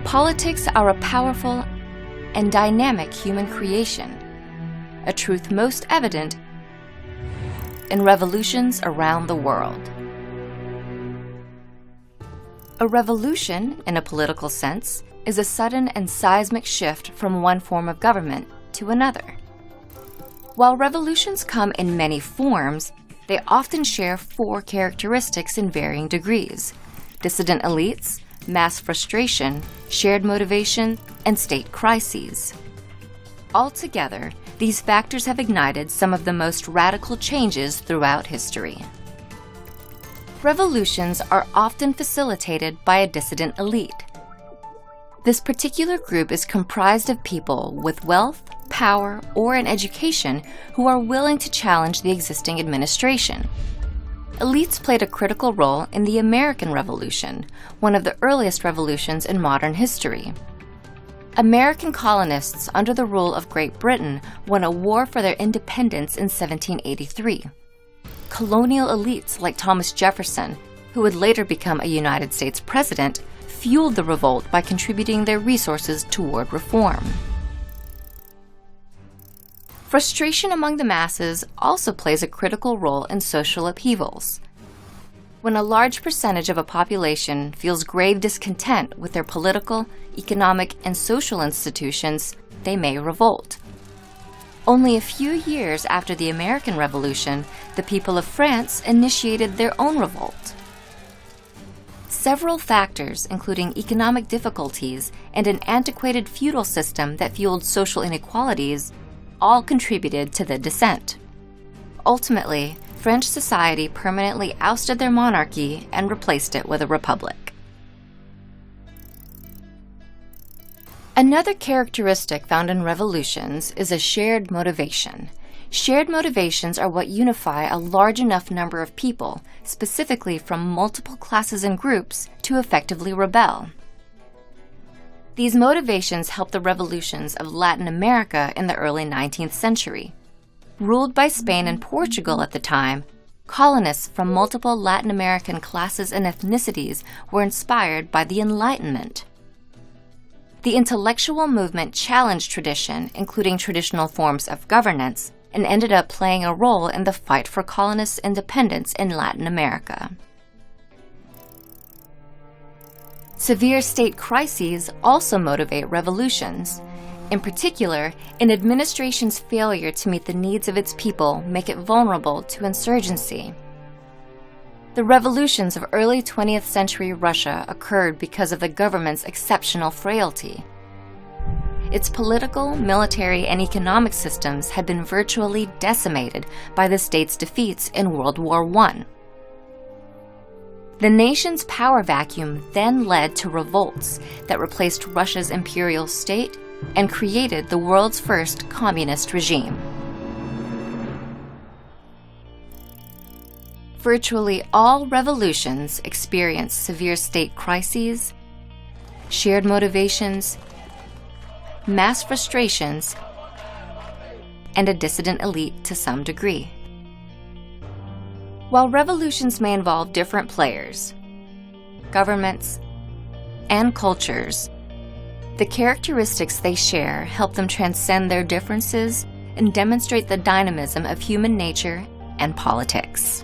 Politics are a powerful and dynamic human creation, a truth most evident in revolutions around the world. A revolution, in a political sense, is a sudden and seismic shift from one form of government to another. While revolutions come in many forms, they often share four characteristics in varying degrees: dissident elites, mass frustration, shared motivation, and state crises. Altogether, these factors have ignited some of the most radical changes throughout history. Revolutions are often facilitated by a dissident elite. This particular group is comprised of people with wealth, power, or an education who are willing to challenge the existing administration. Elites played a critical role in the American Revolution, one of the earliest revolutions in modern history. American colonists under the rule of Great Britain won a war for their independence in 1783. Colonial elites like Thomas Jefferson, who would later become a United States president, fueled the revolt by contributing their resources toward reform. Frustration among the masses also plays a critical role in social upheavals. When a large percentage of a population feels grave discontent with their political, economic, and social institutions, they may revolt. Only a few years after the American Revolution, the people of France initiated their own revolt. Several factors, including economic difficulties and an antiquated feudal system that fueled social inequalities, all contributed to the dissent. Ultimately, French society permanently ousted their monarchy and replaced it with a republic. Another characteristic found in revolutions is a shared motivation. Shared motivations are what unify a large enough number of people, specifically from multiple classes and groups, to effectively rebel. These motivations helped the revolutions of Latin America in the early 19th century. Ruled by Spain and Portugal at the time, colonists from multiple Latin American classes and ethnicities were inspired by the Enlightenment. The intellectual movement challenged tradition, including traditional forms of governance, and ended up playing a role in the fight for colonists' independence in Latin America. Severe state crises also motivate revolutions. In particular, an administration's failure to meet the needs of its people make it vulnerable to insurgency. The revolutions of early 20th century Russia occurred because of the government's exceptional frailty. Its political, military, and economic systems had been virtually decimated by the state's defeats in World War I. The nation's power vacuum then led to revolts that replaced Russia's imperial state and created the world's first communist regime. Virtually all revolutions experience severe state crises, shared motivations, mass frustrations, and a dissident elite to some degree. While revolutions may involve different players, governments, and cultures, the characteristics they share help them transcend their differences and demonstrate the dynamism of human nature and politics.